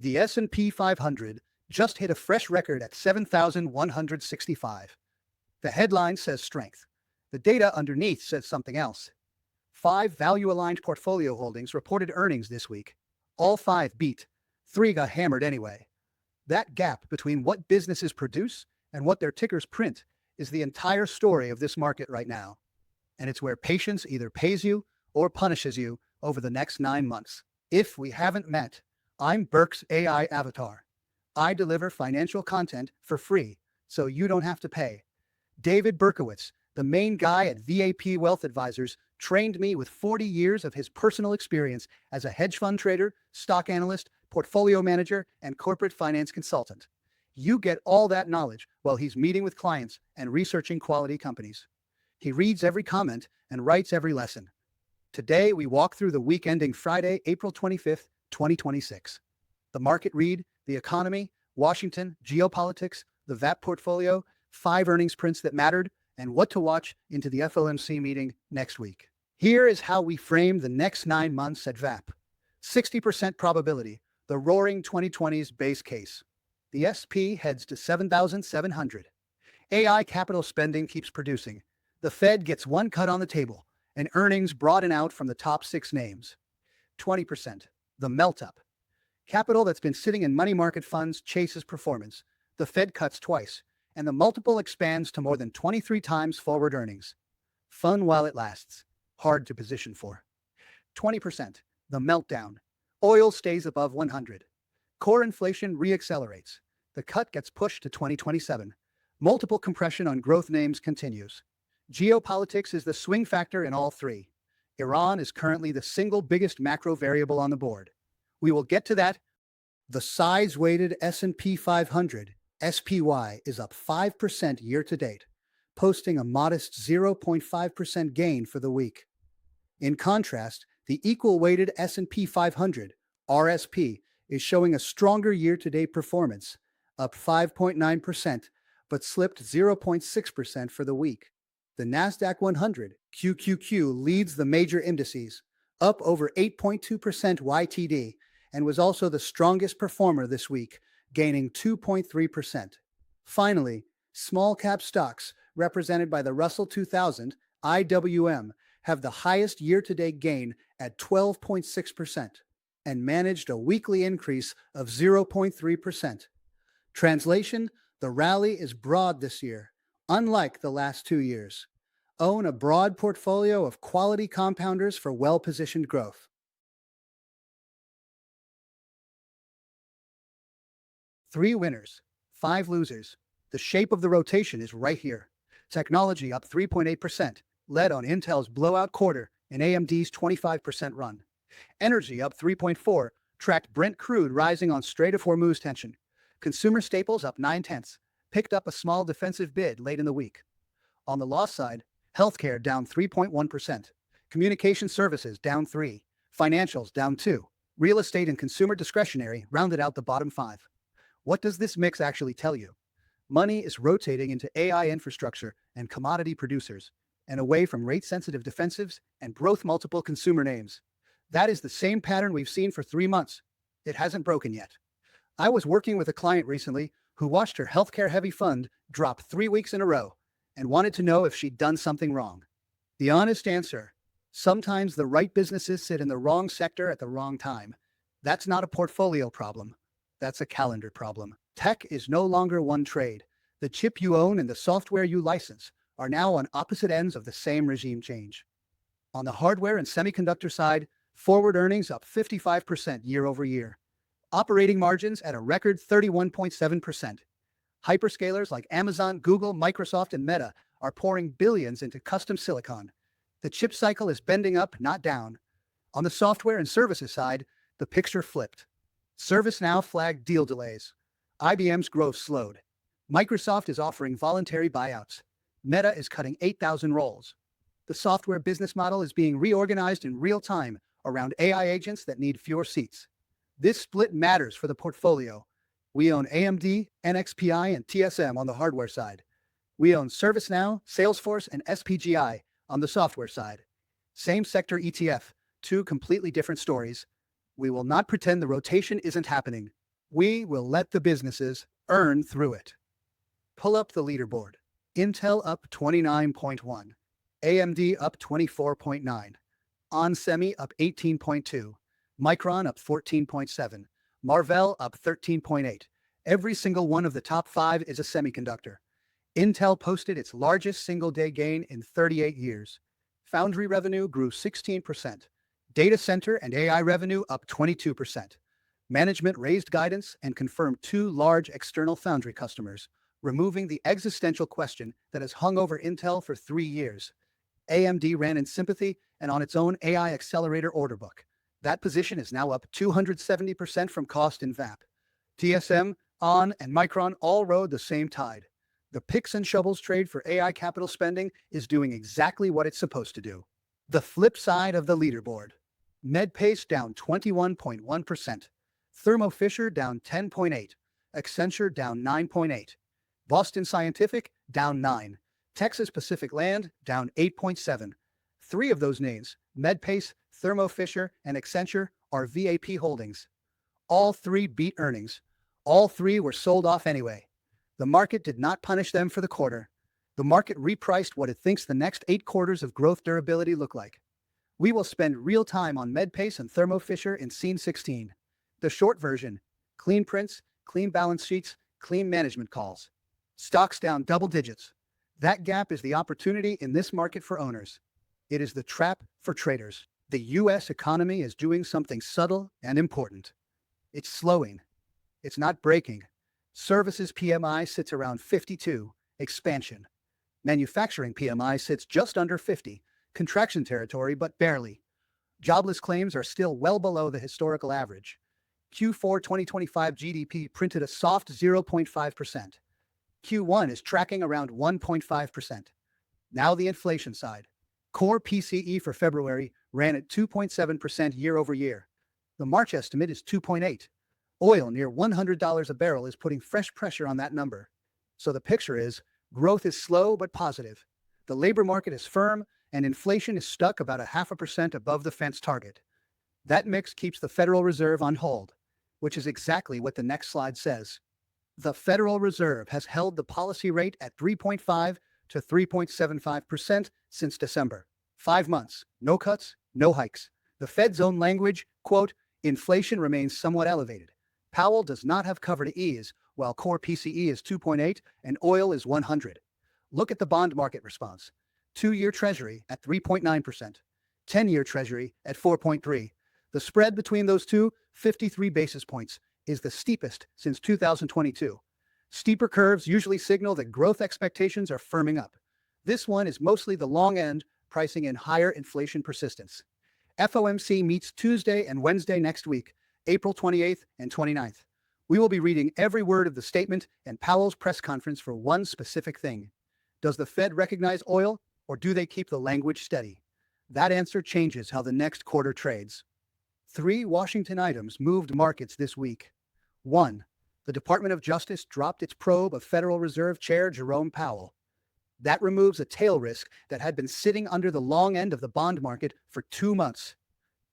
The S&P 500 just hit a fresh record at 7,165. The headline says strength. The data underneath says something else. 5 value-aligned portfolio holdings reported earnings this week. All 5 beat. 3 got hammered anyway. That gap between what businesses produce and what their tickers print is the entire story of this market right now. And it's where patience either pays you or punishes you over the next 9 months. If we haven't met, I'm Berk's AI avatar. I deliver financial content for free, so you don't have to pay. David Berkowitz, the main guy at VAP Wealth Advisors, trained me with 40 years of his personal experience as a hedge fund trader, stock analyst, portfolio manager, and corporate finance consultant. You get all that knowledge while he's meeting with clients and researching quality companies. He reads every comment and writes every lesson. Today, we walk through the week ending Friday, April 25th, 2026. The market read, the economy, Washington, geopolitics, the VAP portfolio, 5 earnings prints that mattered, and what to watch into the FOMC meeting next week. Here is how we frame the next 9 months at VAP. 60% probability, the roaring 2020s base case. The SP heads to 7,700. AI capital spending keeps producing. The Fed gets one cut on the table, and earnings broaden out from the top 6 names. 20%, the melt-up. Capital that's been sitting in money market funds chases performance. The Fed cuts twice, and the multiple expands to more than 23 times forward earnings. Fun while it lasts. Hard to position for. 20%, the meltdown. Oil stays above 100. Core inflation reaccelerates. The cut gets pushed to 2027. Multiple compression on growth names continues. Geopolitics is the swing factor in all 3. Iran is currently the single biggest macro variable on the board. We will get to that. The size-weighted S&P 500, SPY, is up 5% year-to-date, posting a modest 0.5% gain for the week. In contrast, the equal-weighted S&P 500, RSP, is showing a stronger year-to-date performance, up 5.9%, but slipped 0.6% for the week. The Nasdaq 100, QQQ, leads the major indices, up over 8.2% YTD, and was also the strongest performer this week, gaining 2.3%. Finally, small-cap stocks, represented by the Russell 2000, IWM, have the highest year-to-date gain at 12.6% and managed a weekly increase of 0.3%. Translation: the rally is broad this year, unlike the last 2 years. Own a broad portfolio of quality compounders for well-positioned growth. 3 winners, 5 losers. The shape of the rotation is right here. Technology up 3.8%, led on Intel's blowout quarter and AMD's 25% run. Energy up 3.4%, tracked Brent crude rising on Strait of Hormuz tension. Consumer staples up 0.9%, picked up a small defensive bid late in the week. On the loss side, healthcare down 3.1%, communication services down 3%, financials down 2%, real estate and consumer discretionary rounded out the bottom 5%. What does this mix actually tell you? Money is rotating into AI infrastructure and commodity producers, and away from rate-sensitive defensives and growth-multiple consumer names. That is the same pattern we've seen for 3 months. It hasn't broken yet. I was working with a client recently who watched her healthcare-heavy fund drop 3 weeks in a row and wanted to know if she'd done something wrong. The honest answer: sometimes the right businesses sit in the wrong sector at the wrong time. That's not a portfolio problem. That's a calendar problem. Tech is no longer one trade. The chip you own and the software you license are now on opposite ends of the same regime change. On the hardware and semiconductor side, forward earnings up 55% year over year. Operating margins at a record 31.7%. Hyperscalers like Amazon, Google, Microsoft, and Meta are pouring billions into custom silicon. The chip cycle is bending up, not down. On the software and services side, the picture flipped. ServiceNow flagged deal delays. IBM's growth slowed. Microsoft is offering voluntary buyouts. Meta is cutting 8,000 roles. The software business model is being reorganized in real time around AI agents that need fewer seats. This split matters for the portfolio. We own AMD, NXPI, and TSM on the hardware side. We own ServiceNow, Salesforce, and SPGI on the software side. Same sector ETF, 2 completely different stories. We will not pretend the rotation isn't happening. We will let the businesses earn through it. Pull up the leaderboard. Intel up 29.1, AMD up 24.9, onsemi up 18.2, Micron up 14.7, Marvell up 13.8. Every single one of the top 5 is a semiconductor. Intel posted its largest single-day gain in 38 years. Foundry revenue grew 16%. Data center and AI revenue up 22%. Management raised guidance and confirmed 2 large external foundry customers, removing the existential question that has hung over Intel for 3 years. AMD ran in sympathy and on its own AI accelerator order book. That position is now up 270% from cost in VAP. TSM, ON, and Micron all rode the same tide. The picks and shovels trade for AI capital spending is doing exactly what it's supposed to do. The flip side of the leaderboard. Medpace down 21.1%. Thermo Fisher down 10.8%. Accenture down 9.8%. Boston Scientific down 9%. Texas Pacific Land down 8.7%. 3 of those names, Medpace, Thermo Fisher, and Accenture, are VAP holdings. All 3 beat earnings. All 3 were sold off anyway. The market did not punish them for the quarter. The market repriced what it thinks the next 8 quarters of growth durability look like. We will spend real time on Medpace and Thermo Fisher in Scene 16. The short version: clean prints, clean balance sheets, clean management calls. Stocks down double digits. That gap is the opportunity in this market for owners. It is the trap for traders. The U.S. economy is doing something subtle and important. It's slowing. It's not breaking. Services PMI sits around 52, expansion. Manufacturing PMI sits just under 50, contraction territory but barely. Jobless claims are still well below the historical average. Q4 2025 GDP printed a soft 0.5%. Q1 is tracking around 1.5%. Now the inflation side. Core PCE for February ran at 2.7% year over year. The March estimate is 2.8%. Oil near $100 a barrel is putting fresh pressure on that number. So the picture is, growth is slow but positive. The labor market is firm, and inflation is stuck about 0.5% above the fence target. That mix keeps the Federal Reserve on hold, which is exactly what the next slide says. The Federal Reserve has held the policy rate at 3.5 to 3.75% since December. 5 months, no cuts, no hikes. The Fed's own language, quote, inflation remains somewhat elevated. Powell does not have cover to ease, while core PCE is 2.8 and oil is 100. Look at the bond market response. 2-year Treasury at 3.9%. 10-year Treasury at 4.3%. The spread between those two, 53 basis points, is the steepest since 2022. Steeper curves usually signal that growth expectations are firming up. This one is mostly the long end, pricing in higher inflation persistence. FOMC meets Tuesday and Wednesday next week, April 28th and 29th. We will be reading every word of the statement and Powell's press conference for one specific thing. Does the Fed recognize oil, or do they keep the language steady? That answer changes how the next quarter trades. 3 Washington items moved markets this week. 1. The Department of Justice dropped its probe of Federal Reserve Chair Jerome Powell. That removes a tail risk that had been sitting under the long end of the bond market for 2 months.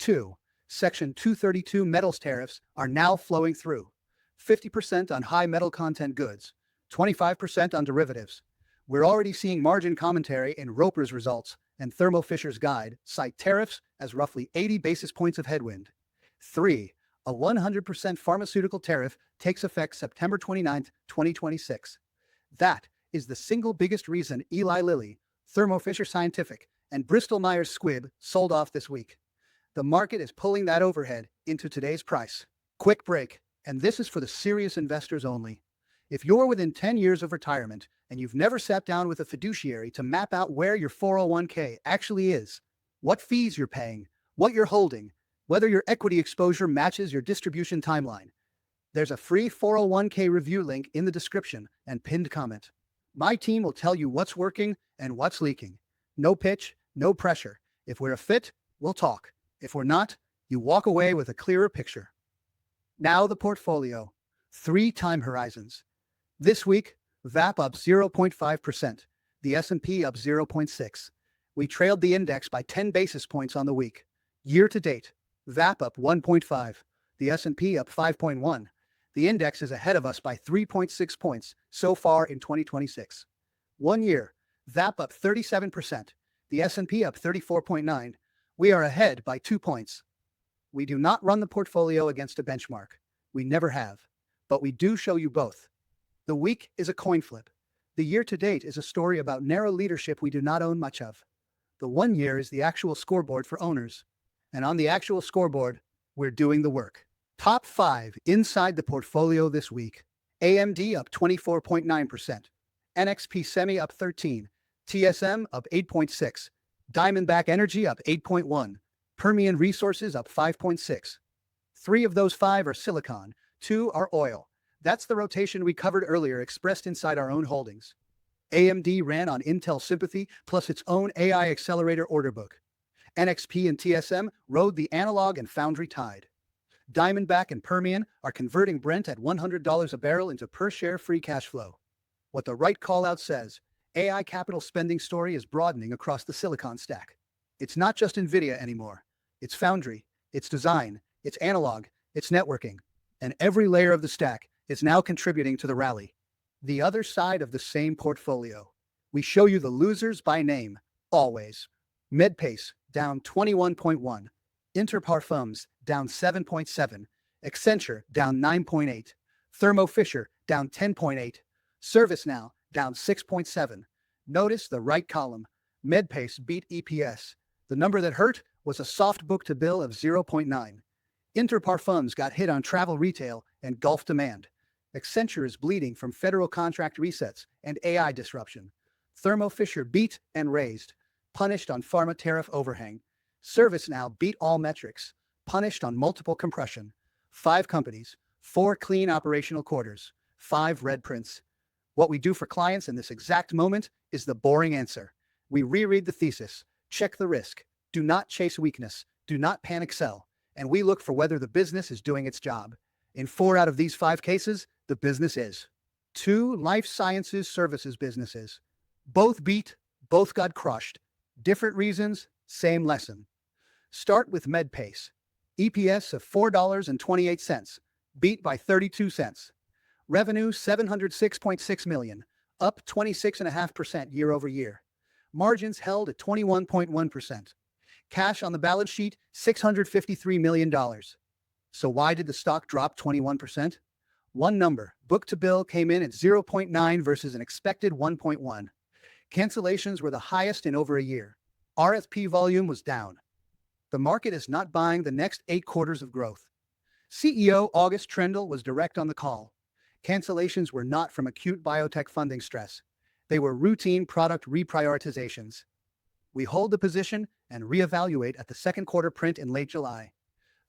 2. Section 232 metals tariffs are now flowing through. 50% on high metal content goods, 25% on derivatives. We're already seeing margin commentary in Roper's results, and Thermo Fisher's guide cite tariffs as roughly 80 basis points of headwind. 3. A 100% pharmaceutical tariff takes effect September 29, 2026. That is the single biggest reason Eli Lilly, Thermo Fisher Scientific, and Bristol Myers Squibb sold off this week. The market is pulling that overhead into today's price. Quick break, and this is for the serious investors only. If you're within 10 years of retirement and you've never sat down with a fiduciary to map out where your 401k actually is, what fees you're paying, what you're holding, whether your equity exposure matches your distribution timeline, there's a free 401k review link in the description and pinned comment. My team will tell you what's working and what's leaking. No pitch, no pressure. If we're a fit, we'll talk. If we're not, you walk away with a clearer picture. Now the portfolio. 3 time horizons. This week, VAP up 0.5%, the S&P up 0.6%. We trailed the index by 10 basis points on the week. Year to date, VAP up 1.5%, the S&P up 5.1%. The index is ahead of us by 3.6 points so far in 2026. 1 year, VAP up 37%, the S&P up 34.9. We are ahead by 2 points. We do not run the portfolio against a benchmark. We never have. But we do show you both. The week is a coin flip. The year to date is a story about narrow leadership we do not own much of. The 1 year is the actual scoreboard for owners. And on the actual scoreboard, we're doing the work. Top 5 inside the portfolio this week. AMD up 24.9%. NXP Semi up 13. TSM up 8.6. Diamondback Energy up 8.1. Permian Resources up 5.6. 3 of those 5 are silicon, 2 are oil. That's the rotation we covered earlier expressed inside our own holdings. AMD ran on Intel sympathy plus its own AI accelerator order book. NXP and TSM rode the analog and foundry tide. Diamondback and Permian are converting Brent at $100 a barrel into per-share free cash flow. What the right call-out says, AI capital spending story is broadening across the silicon stack. It's not just NVIDIA anymore. It's foundry, it's design, it's analog, it's networking. And every layer of the stack is now contributing to the rally. The other side of the same portfolio. We show you the losers by name, always. Medpace, down 21.1. Interparfums, down 7.7. Accenture, down 9.8. Thermo Fisher, down 10.8. ServiceNow, down 6.7. Notice the right column. Medpace beat EPS. The number that hurt was a soft book-to-bill of 0.9. Interparfums got hit on travel retail and Gulf demand. Accenture is bleeding from federal contract resets and AI disruption. Thermo Fisher beat and raised, punished on pharma tariff overhang. ServiceNow beat all metrics, punished on multiple compression. 5 companies, 4 clean operational quarters, 5 red prints. What we do for clients in this exact moment is the boring answer. We reread the thesis, check the risk, do not chase weakness, do not panic sell, and we look for whether the business is doing its job. In 4 out of these 5 cases, the business is. 2 life sciences services businesses. Both beat, both got crushed. Different reasons, same lesson. Start with Medpace. EPS of $4.28, beat by 32 cents. Revenue $706.6 million, up 26.5% year over year. Margins held at 21.1%. Cash on the balance sheet, $653 million. So why did the stock drop 21%? One number, book-to-bill came in at 0.9 versus an expected 1.1. Cancellations were the highest in over a year. RFP volume was down. The market is not buying the next 8 quarters of growth. CEO August Trendle was direct on the call. Cancellations were not from acute biotech funding stress. They were routine product reprioritizations. We hold the position and reevaluate at the second quarter print in late July.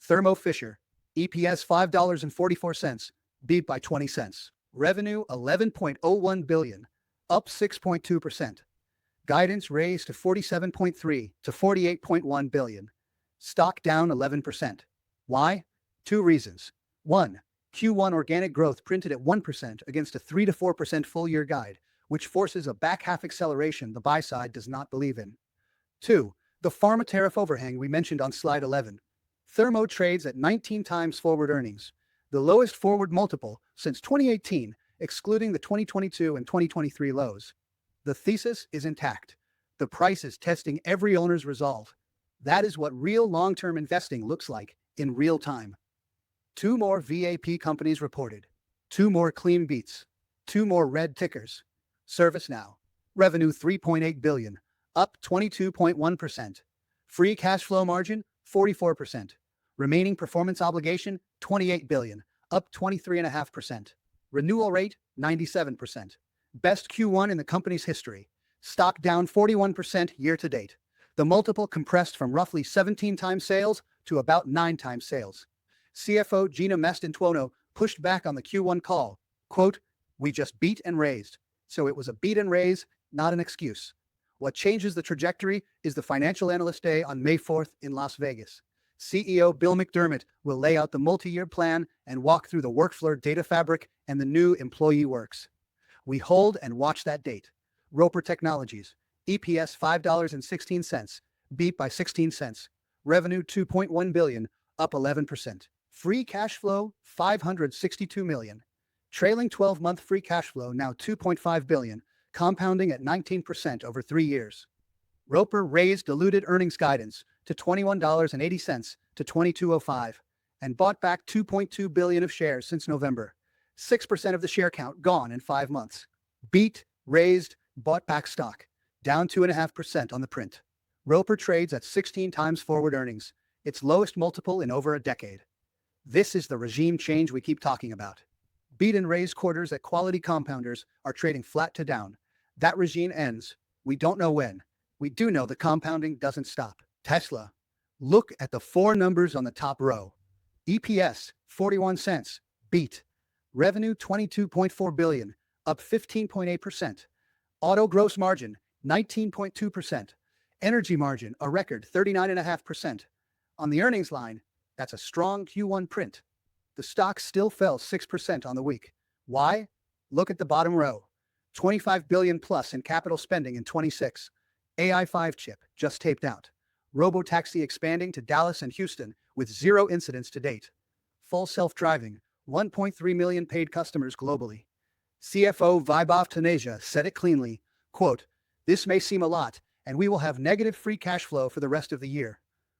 Thermo Fisher, EPS $5.44, beat by 20 cents. Revenue $11.01 billion, up 6.2%. Guidance raised to $47.3 to $48.1 billion. Stock down 11%. Why? 2 reasons. 1. Q1 organic growth printed at 1% against a 3 to 4% full-year guide, which forces a back-half acceleration the buy side does not believe in. 2. The pharma tariff overhang we mentioned on slide 11. Thermo trades at 19 times forward earnings, the lowest forward multiple since 2018, excluding the 2022 and 2023 lows. The thesis is intact. The price is testing every owner's resolve. That is what real long-term investing looks like in real time. 2 more VAP companies reported. 2 more clean beats. 2 more red tickers. ServiceNow. Revenue $3.8 billion, up 22.1%. Free cash flow margin 44%. Remaining performance obligation $28 billion, up 23.5%. Renewal rate 97%. Best Q1 in the company's history. Stock down 41% year to date. The multiple compressed from roughly 17 times sales to about 9 times sales. CFO Gina Mastantuono pushed back on the Q1 call. Quote, "We just beat and raised. So it was a beat and raise, not an excuse. What changes the trajectory is the Financial Analyst Day on May 4th in Las Vegas. CEO Bill McDermott will lay out the multi-year plan and walk through the workflow data fabric and the new employee works. We hold and watch that date. Roper Technologies, EPS $5.16, beat by 16 cents. Revenue $2.1 billion, up 11%. Free cash flow, 562 million. Trailing 12-month free cash flow now 2.5 billion, compounding at 19% over 3 years. Roper raised diluted earnings guidance to $21.80 to $22.05 and bought back 2.2 billion of shares since November. 6% of the share count gone in 5 months. Beat, raised, bought back stock, down 2.5% on the print. Roper trades at 16 times forward earnings, its lowest multiple in over a decade. This is the regime change we keep talking about. Beat and raise quarters at quality compounders are trading flat to down. That regime ends. We don't know when. We do know the compounding doesn't stop. Tesla. Look at the 4 numbers on the top row. EPS, 41 cents. Beat. Revenue, 22.4 billion, up 15.8%. Auto gross margin, 19.2%. Energy margin, a record 39.5%. On the earnings line, that's a strong Q1 print. The stock still fell 6% on the week. Why? Look at the bottom row. 25 billion plus in capital spending in 26. AI-5 chip just taped out. Robotaxi expanding to Dallas and Houston with 0 incidents to date. Full self-driving, 1.3 million paid customers globally. CFO Vaibhav Taneja said it cleanly, quote, "This may seem a lot, and we will have negative free cash flow for the rest of the year.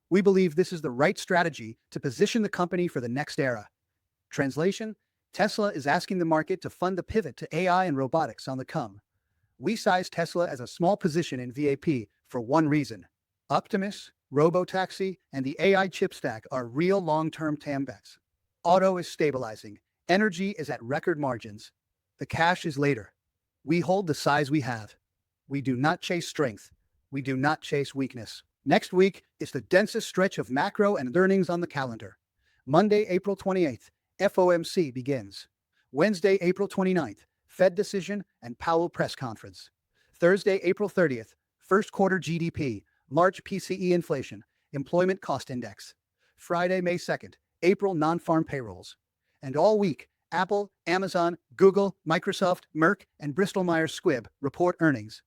We believe this is the right strategy to position the company for the next era." Translation, Tesla is asking the market to fund the pivot to AI and robotics on the come. We size Tesla as a small position in VAP for one reason. Optimus, Robotaxi, and the AI chip stack are real long-term TAM bets. Auto is stabilizing. Energy is at record margins. The cash is later. We hold the size we have. We do not chase strength. We do not chase weakness. Next week is the densest stretch of macro and earnings on the calendar. Monday, April 28th, FOMC begins. Wednesday, April 29th, Fed decision and Powell press conference. Thursday, April 30th, first quarter GDP, March PCE inflation, employment cost index. Friday, May 2nd, April non-farm payrolls. And all week, Apple, Amazon, Google, Microsoft, Merck, and Bristol-Myers Squibb report earnings.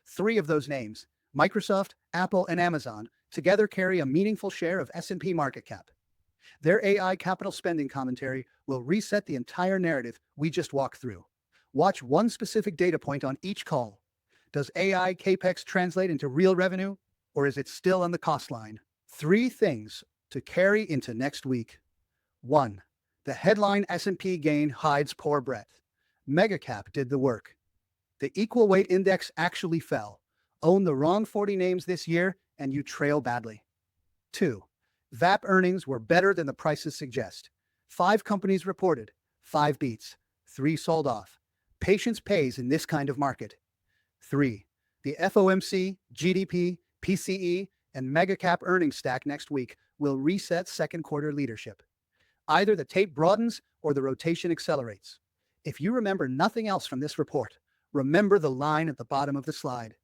3 of those names, Microsoft, Apple, and Amazon, together carry a meaningful share of S&P market cap. Their AI capital spending commentary will reset the entire narrative we just walked through. Watch one specific data point on each call. Does AI CapEx translate into real revenue, or is it still on the cost line? 3 things to carry into next week. 1. The headline S&P gain hides poor breadth. Megacap did the work. The equal weight index actually fell. Own the wrong 40 names this year, and you trail badly. 2. VAP earnings were better than the prices suggest. 5 companies reported, 5 beats, 3 sold off. Patience pays in this kind of market. 3. The FOMC, GDP, PCE, and megacap earnings stack next week will reset second quarter leadership. Either the tape broadens or the rotation accelerates. If you remember nothing else from this report, remember the line at the bottom of the slide.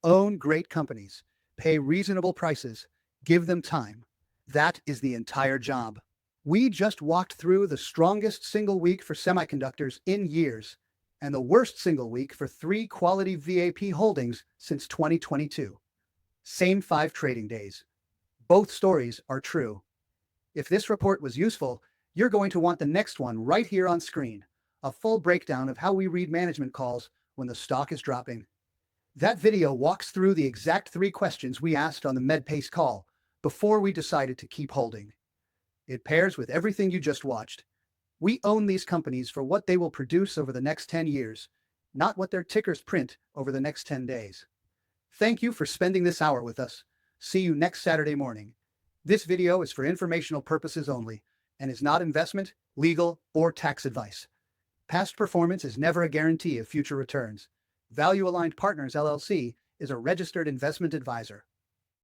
Own great companies, pay reasonable prices, give them time. That is the entire job. We just walked through the strongest single week for semiconductors in years, and the worst single week for 3 quality VAP holdings since 2022. Same 5 trading days. Both stories are true. If this report was useful, you're going to want the next one right here on screen, a full breakdown of how we read management calls when the stock is dropping. That video walks through the exact 3 questions we asked on the MedPace call before we decided to keep holding. It pairs with everything you just watched. We own these companies for what they will produce over the next 10 years, not what their tickers print over the next 10 days. Thank you for spending this hour with us. See you next Saturday morning. This video is for informational purposes only and is not investment, legal, or tax advice. Past performance is never a guarantee of future returns. Value Aligned Partners LLC is a registered investment advisor.